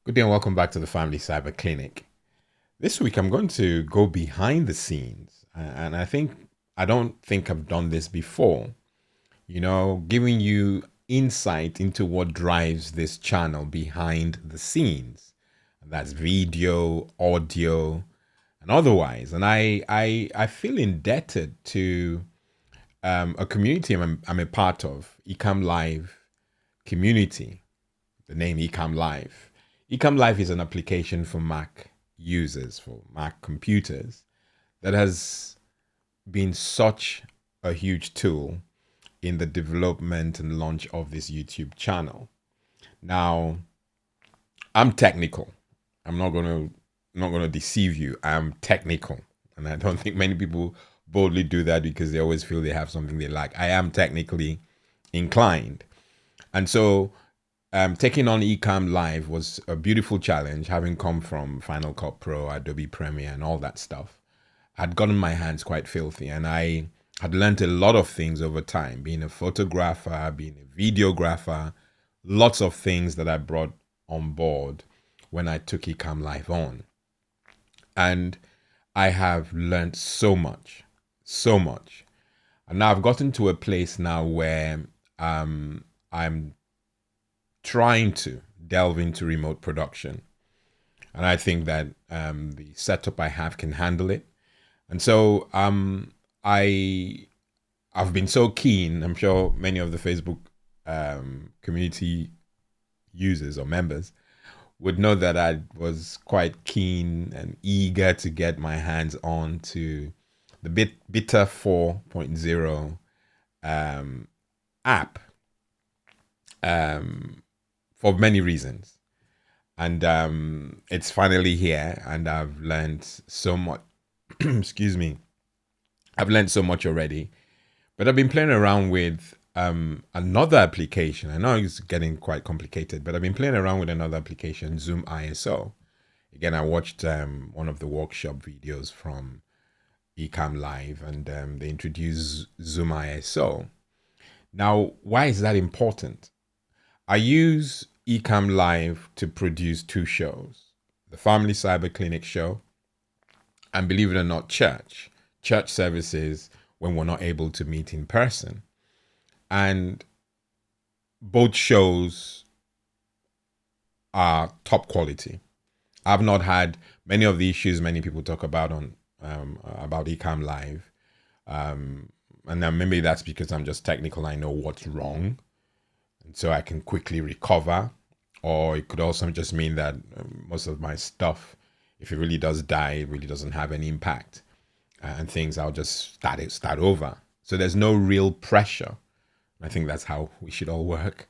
Good day and welcome back to the Family Cyber Clinic. This week I'm going to go behind the scenes, and I don't think I've done this before. Giving you insight into what drives this channel behind the scenes. That's video, audio, and otherwise. And I feel indebted to a community I'm a part of, Ecamm Live community. The name Ecamm Live. Ecamm Live is an application for Mac users, for Mac computers, that has been such a huge tool in the development and launch of this YouTube channel. Now, I'm technical. I'm not gonna deceive you. I'm technical, and I don't think many people boldly do that because they always feel they have something they like. I am technically inclined, and so taking on Ecamm Live was a beautiful challenge, having come from Final Cut Pro, Adobe Premiere, and all that stuff. I'd gotten my hands quite filthy, and I had learned a lot of things over time, being a photographer, being a videographer, lots of things that I brought on board when I took Ecamm Live on. And I have learned so much, so much. And now I've gotten to a place now where I'm trying to delve into remote production. And I think that the setup I have can handle it. And so I've been so keen. I'm sure many of the Facebook community users or members would know that I was quite keen and eager to get my hands on to the Beta 4.0 app for many reasons. And it's finally here, and I've learned so much. Excuse me. I've learned so much already, but I've been playing around with another application. I know it's getting quite complicated, but I've been playing around with another application, Zoom ISO. Again, I watched one of the workshop videos from Ecamm Live, and they introduced Zoom ISO. Now, why is that important? I use Ecamm Live to produce two shows, the Family Cyber Clinic show, and believe it or not, church services when we're not able to meet in person. And both shows are top quality. I've not had many of the issues many people talk about on about Ecamm Live. And then maybe that's because I'm just technical. I know what's wrong, and so I can quickly recover. Or it could also just mean that most of my stuff, if it really does die, it really doesn't have any impact, and things I'll just start over. So there's no real pressure. I think that's how we should all work.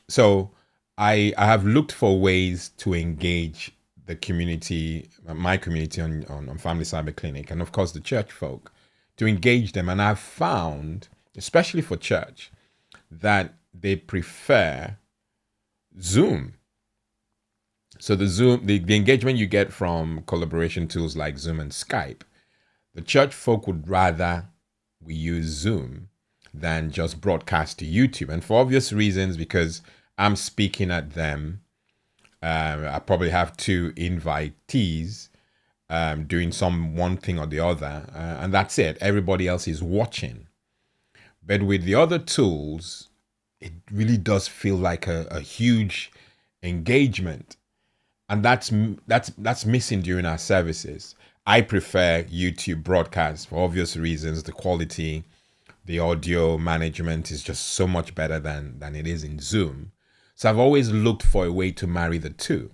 So I have looked for ways to engage the community, my community on Family Cyber Clinic, and of course the church folk, to engage them. And I've found, especially for church, that they prefer Zoom. So the engagement you get from collaboration tools like Zoom and Skype, the church folk would rather we use Zoom than just broadcast to YouTube. And for obvious reasons, because I'm speaking at them, I probably have two invitees doing one thing or the other, and that's it. Everybody else is watching. But with the other tools, it really does feel like a huge engagement, and that's missing during our services. I prefer YouTube broadcasts for obvious reasons. The quality, the audio management is just so much better than it is in Zoom. So I've always looked for a way to marry the two.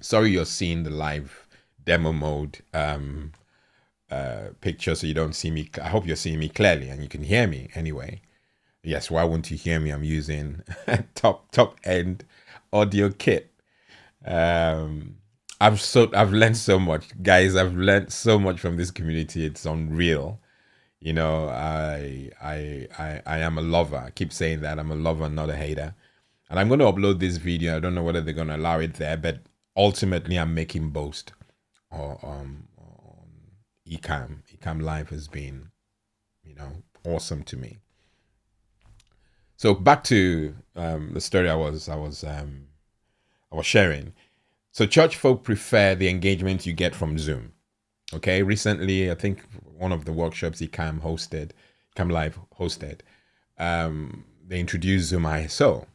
Sorry, you're seeing the live demo mode picture, so you don't see me. I hope you're seeing me clearly and you can hear me anyway. Yes, why wouldn't you hear me? I'm using top end audio kit. I've learned so much, guys. I've learned so much from this community. It's unreal. I am a lover. I keep saying that I'm a lover, not a hater. And I'm going to upload this video. I don't know whether they're going to allow it there, but ultimately I'm making boast on Ecamm. Ecamm Live has been, awesome to me. So back to the story I was I was sharing. So church folk prefer the engagement you get from Zoom. Okay, recently I think one of the workshops Ecamm Live hosted, they introduced Zoom ISO,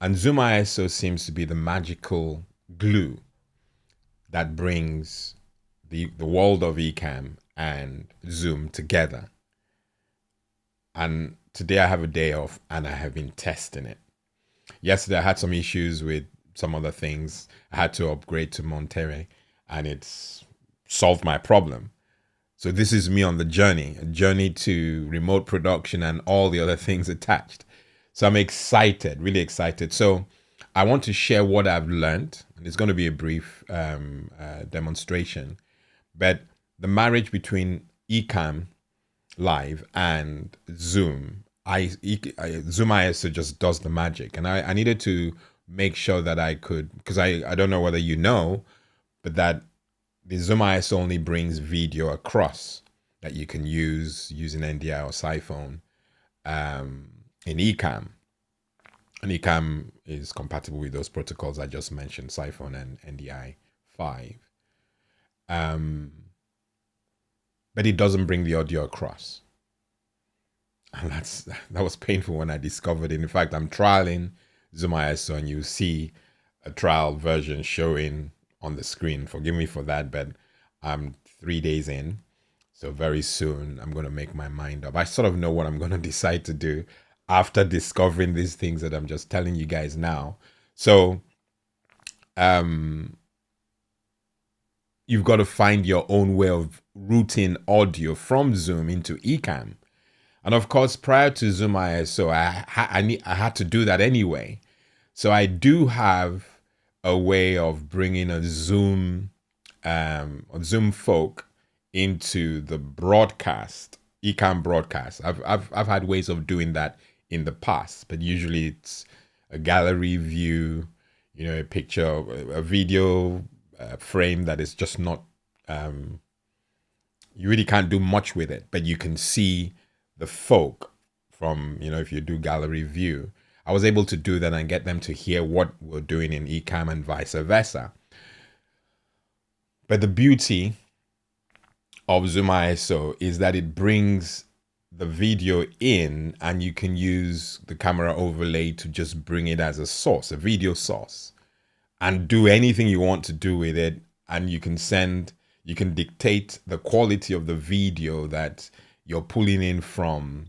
and Zoom ISO seems to be the magical glue that brings the world of Ecamm and Zoom together. And today I have a day off and I have been testing it. Yesterday I had some issues with some other things. I had to upgrade to Monterey and it's solved my problem. So this is me on the journey, a journey to remote production and all the other things attached. So I'm excited, really excited. So I want to share what I've learned, and it's going to be a brief demonstration. But the marriage between Ecamm Live and Zoom, Zoom ISO just does the magic, and I needed to make sure that I could, because I don't know whether you know, but that the Zoom ISO only brings video across that you can use using NDI or Siphone in Ecamm. And Ecamm is compatible with those protocols I just mentioned, Siphone and NDI 5. But it doesn't bring the audio across. And that was painful when I discovered it. In fact, I'm trialing Zoom ISO and you see a trial version showing on the screen. Forgive me for that, but I'm 3 days in. So very soon I'm going to make my mind up. I sort of know what I'm going to decide to do after discovering these things that I'm just telling you guys now. So you've got to find your own way of routing audio from Zoom into Ecamm. And of course, prior to Zoom ISO, I had to do that anyway. So I do have a way of bringing a Zoom folk into the broadcast, Ecamm broadcast. I've had ways of doing that in the past, but usually it's a gallery view, a picture, a video frame that is just not. You really can't do much with it, but you can see the folk from, if you do gallery view. I was able to do that and get them to hear what we're doing in Ecamm and vice versa. But the beauty of Zoom ISO is that it brings the video in and you can use the camera overlay to just bring it as a source, a video source, and do anything you want to do with it. And you can dictate the quality of the video that you're pulling in from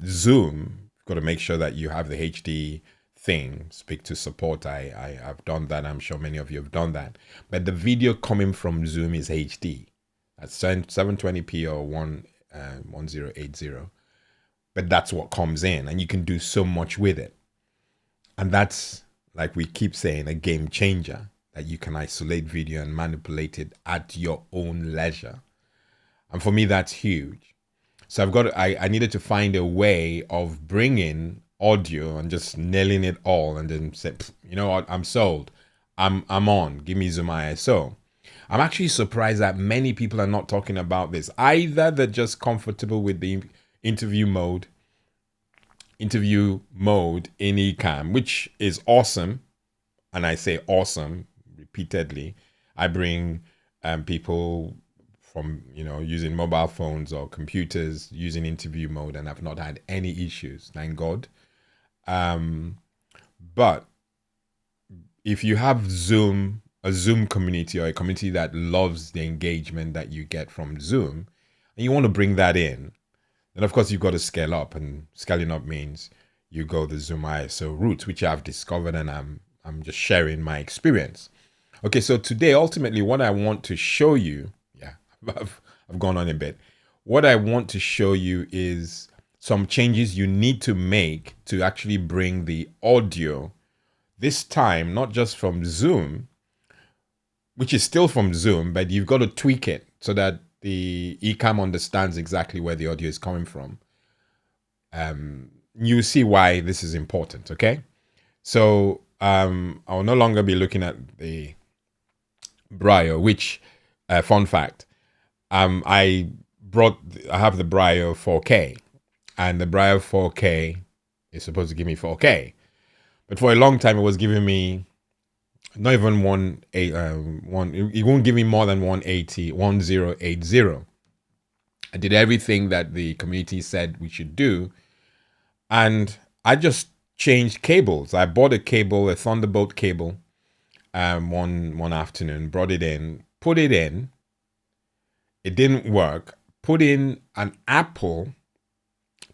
Zoom. You've got to make sure that you have the HD thing. Speak to support. I've done that. I'm sure many of you have done that. But the video coming from Zoom is HD. That's 720p or 1080. But that's what comes in, and you can do so much with it. And that's, like we keep saying, a game changer, that you can isolate video and manipulate it at your own leisure. And for me, that's huge. So I needed to find a way of bringing audio and just nailing it all, and then say, you know what, I'm sold. I'm on. Give me Zoom ISO. I'm actually surprised that many people are not talking about this. Either they're just comfortable with the interview mode in Ecamm, which is awesome. And I say awesome repeatedly. I bring people from, using mobile phones or computers using interview mode, and I've not had any issues, thank God. But if you have a Zoom community, or a community that loves the engagement that you get from Zoom, and you want to bring that in, then of course you've got to scale up, and scaling up means you go the Zoom ISO route, which I've discovered, and I'm just sharing my experience. Okay, so today, ultimately, what I want to show you, I've gone on a bit. What I want to show you is some changes you need to make to actually bring the audio, this time not just from Zoom, which is still from Zoom, but you've got to tweak it so that the Ecamm understands exactly where the audio is coming from. You see why this is important, okay? So I'll no longer be looking at the Brio, which, fun fact, I have the Brio 4K, and the Brio 4K is supposed to give me 4K. But for a long time, it was giving me not even it won't give me more than 1080. I did everything that the community said we should do, and I just changed cables. I bought a cable, a Thunderbolt cable, one afternoon, brought it in, put it in. It didn't work. Put in an Apple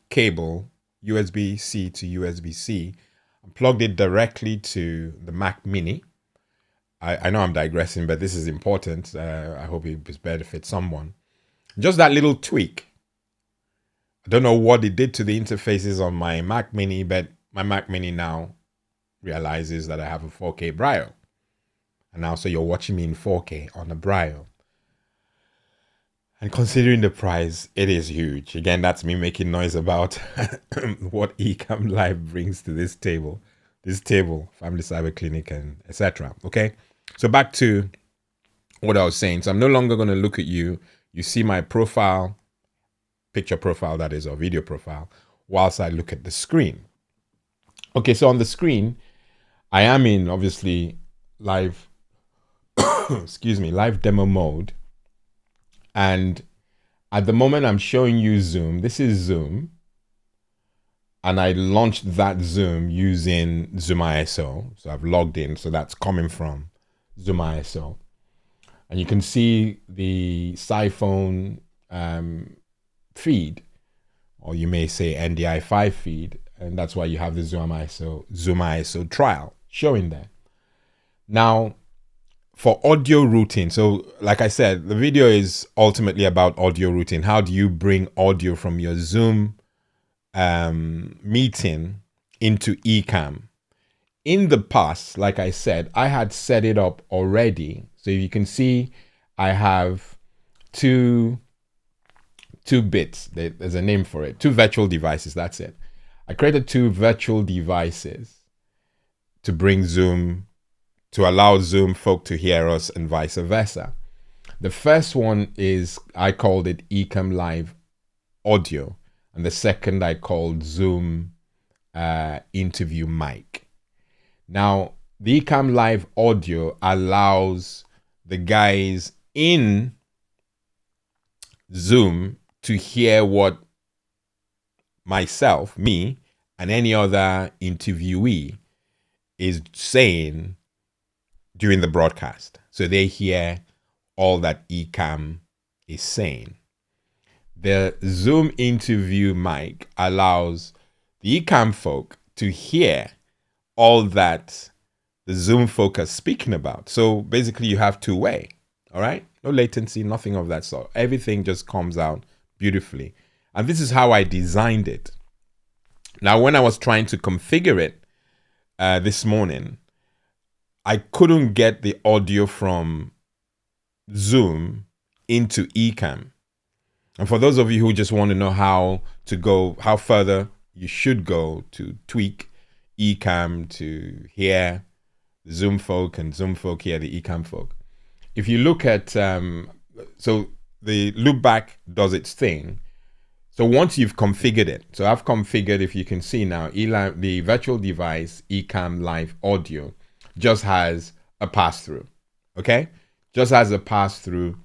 cable, USB-C to USB-C, and plugged it directly to the Mac Mini. I know I'm digressing, but this is important. I hope it benefits someone. Just that little tweak. I don't know what it did to the interfaces on my Mac Mini, but my Mac Mini now realizes that I have a 4K Braille. And now, so you're watching me in 4K on a Braille. And considering the price, it is huge. Again, that's me making noise about what Ecamm Live brings to this table, Family Cyber Clinic, and etc. Okay, so back to what I was saying. So I'm no longer going to look at you. You see my profile, picture profile, that is, or video profile, whilst I look at the screen. Okay, so on the screen, I am in obviously live, live demo mode. And at the moment I'm showing you Zoom. This is Zoom. And I launched that Zoom using Zoomiso. So I've logged in. So that's coming from Zoomiso. And you can see the Siphone feed, or you may say NDI5 feed. And that's why you have the Zoomiso trial showing there. Now, for audio routing, so like I said, the video is ultimately about audio routing. How do you bring audio from your Zoom meeting into Ecamm? In the past, like I said, I had set it up already. So you can see I have two bits. There's a name for it. 2 virtual devices. That's it. I created 2 virtual devices to bring Zoom, to allow Zoom folk to hear us and vice versa. The first one is, I called it Ecamm Live Audio. And the second I called Zoom Interview Mic. Now, the Ecamm Live Audio allows the guys in Zoom to hear what myself, me, and any other interviewee is saying during the broadcast. So they hear all that Ecamm is saying. The Zoom Interview Mic allows the Ecamm folk to hear all that the Zoom folk are speaking about. So basically you have 2-way, all right? No latency, nothing of that sort. Everything just comes out beautifully. And this is how I designed it. Now, when I was trying to configure it this morning, I couldn't get the audio from Zoom into Ecamm. And for those of you who just want to know how further you should go to tweak Ecamm to hear Zoom folk and Zoom folk hear the Ecamm folk. If you look at, so the Loopback does its thing. So once you've configured it, so I've configured, if you can see now, the virtual device Ecamm Live Audio just has a pass-through, okay? Just has a pass-through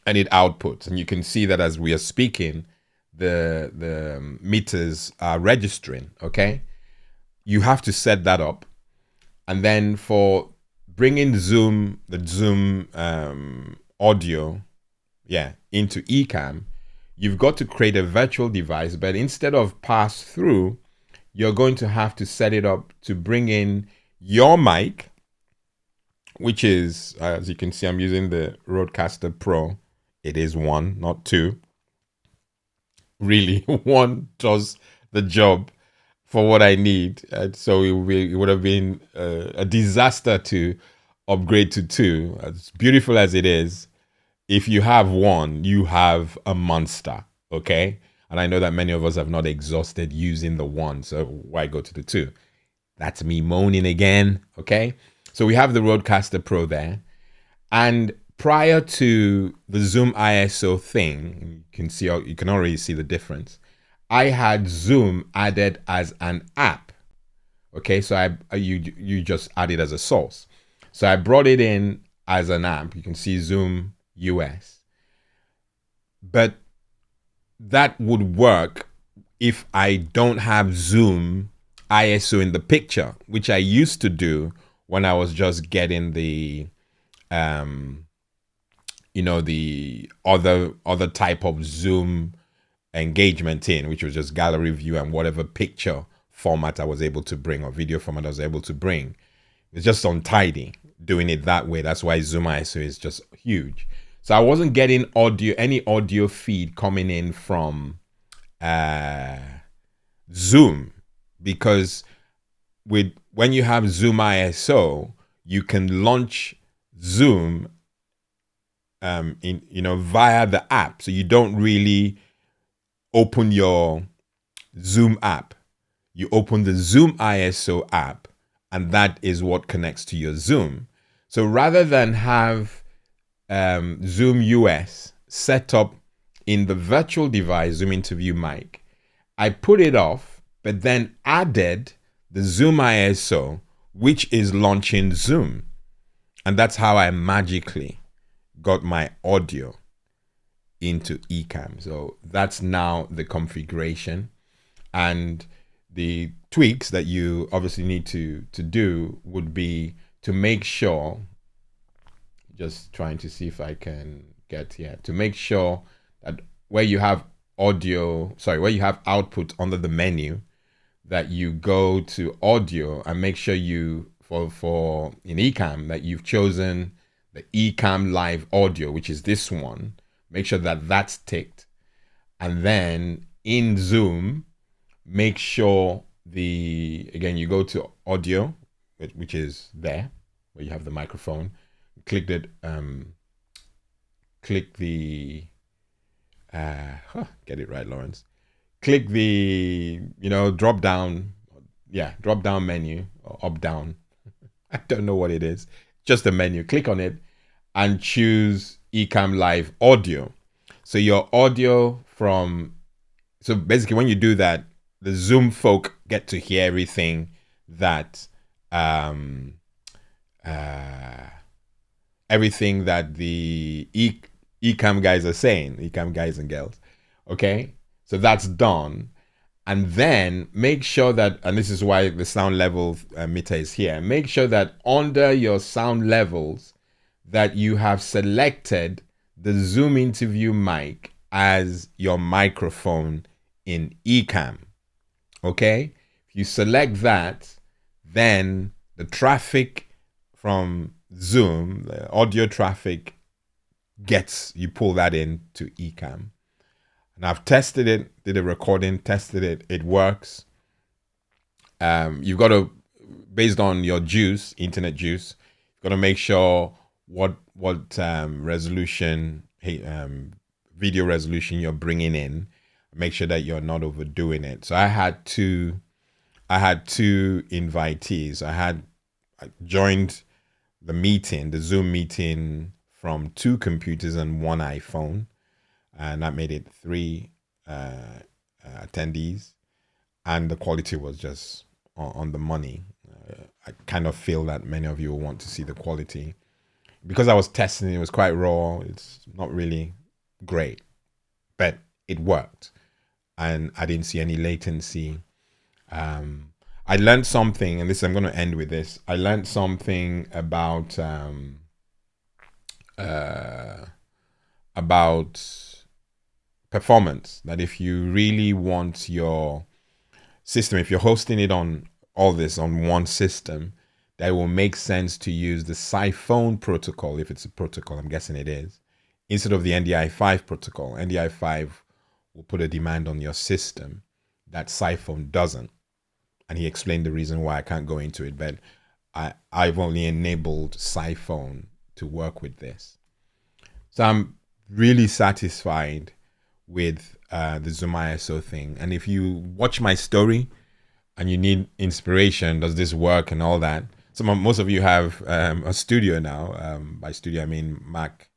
and it outputs. And you can see that as we are speaking, the meters are registering, okay? You have to set that up. And then for bringing the Zoom audio, into Ecamm, you've got to create a virtual device, but instead of pass-through, you're going to have to set it up to bring in your mic, which is, as you can see, I'm using the Rodecaster Pro. It is 1, not 2. Really, 1 does the job for what I need. So it would have been a disaster to upgrade to 2. As beautiful as it is, if you have 1, you have a monster, okay? And I know that many of us have not exhausted using the 1, so why go to the 2? That's me moaning again, okay? So we have the Rodecaster Pro there. And prior to the Zoom ISO thing, you can already see the difference. I had Zoom added as an app Okay, so you just add it as a source. So I brought it in as an app. You can see Zoom US, but that would work if I don't have Zoom ISO in the picture, which I used to do when I was just getting the um the other type of Zoom engagement in, which was just gallery view and whatever picture format I was able to bring or video format I was able to bring. It's just untidy doing it that way. That's why Zoom ISO is just huge. So I wasn't getting any audio feed coming in from uh, Zoom, because when you have Zoom ISO, you can launch Zoom in via the app. So you don't really open your Zoom app. You open the Zoom ISO app, and that is what connects to your Zoom. So rather than have Zoom US set up in the virtual device Zoom interview mic, I put it off, but then added the Zoom ISO, which is launching Zoom. And that's how I magically got my audio into Ecamm. So that's now the configuration. And the tweaks that you obviously need to do would be to make sure, just trying to see if I can get here, to make sure that where you have where you have output under the menu, that you go to audio and make sure you, for in Ecamm, that you've chosen the Ecamm live audio, which is this one. Make sure that that's ticked. And then in Zoom, make sure again, you go to audio, which is there where you have the microphone. Click the get it right, Lawrence. Click the drop down, drop down menu, or up down. I don't know what it is. Just a menu. Click on it and choose Ecamm live audio. So your audio so basically when you do that, the Zoom folk get to hear everything that everything that the Ecamm guys are saying, Ecamm guys and girls. Okay, so that's done. And then make sure that, and this is why the sound level meter is here, make sure that under your sound levels that you have selected the Zoom interview mic as your microphone in Ecamm. Okay, if you select that, then the traffic from Zoom, the audio traffic, you pull that in to Ecamm. And I've tested it, did a recording, tested it, it works. You've got to, based on your internet juice, you've got to make sure what resolution, video resolution you're bringing in. Make sure that you're not overdoing it. So I had two invitees. I joined the Zoom meeting from 2 computers and 1 iPhone, and that made it 3 attendees, and the quality was just on the money. I kind of feel that many of you will want to see the quality. Because I was testing it, it was quite raw. It's not really great, but it worked, and I didn't see any latency. I learned something, and I'm going to end with this. I learned something about performance. That if you really want your system, if you're hosting it on all this on one system, that it will make sense to use the Siphone protocol, if it's a protocol, I'm guessing it is, instead of the NDI5 protocol. NDI5 will put a demand on your system that Siphone doesn't. And he explained the reason why. I can't go into it, but I've only enabled Siphone to work with this. So I'm really satisfied with the Zoom ISO thing. And if you watch my story and you need inspiration, does this work and all that? Most of you have a studio now. By studio, I mean Mac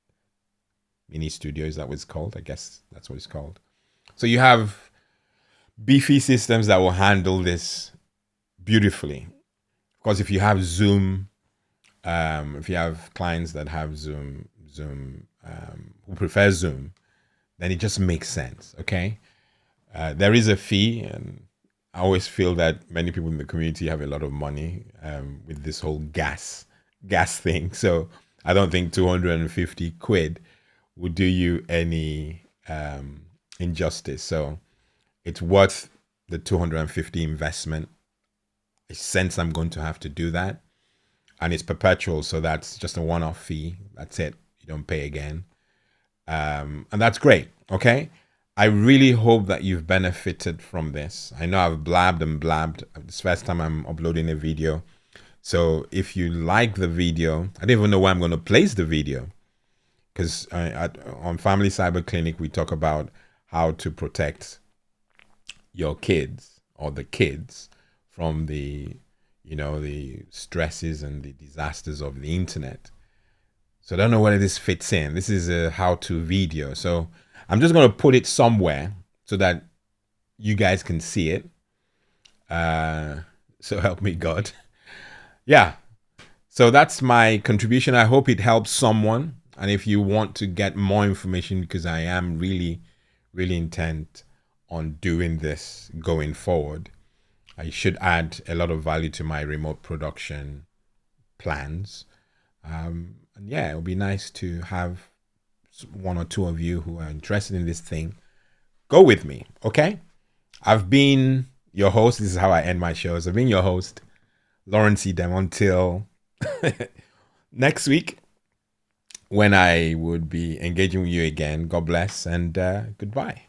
Mini Studio. Is that what it's called? I guess that's what it's called. So you have beefy systems that will handle this beautifully. course, if you have Zoom, if you have clients that have Zoom, who prefer Zoom, then it just makes sense. Okay. There is a fee, and I always feel that many people in the community have a lot of money with this whole gas thing. So I don't think 250 quid would do you any injustice. So it's worth the 250 investment. I sense I'm going to have to do that, and it's perpetual, so that's just a one-off fee. That's it. You don't pay again, and that's great. Okay. I really hope that you've benefited from this. I know I've blabbed and blabbed. It's the first time I'm uploading a video. So if you like the video, I don't even know where I'm going to place the video, because on Family Cyber Clinic, we talk about how to protect your kids or the kids from the stresses and the disasters of the internet. So I don't know whether this fits in. This is a how-to video. So I'm just going to put it somewhere so that you guys can see it. So help me God. Yeah. So that's my contribution. I hope it helps someone. And if you want to get more information, because I am really, really intent on doing this going forward, I should add a lot of value to my remote production plans. And yeah, it would be nice to have one or two of you who are interested in this thing go with me. Okay. I've been your host. This is how I end my shows. I've been your host, Lawrence Edem, until next week, when I would be engaging with you again. God bless and goodbye.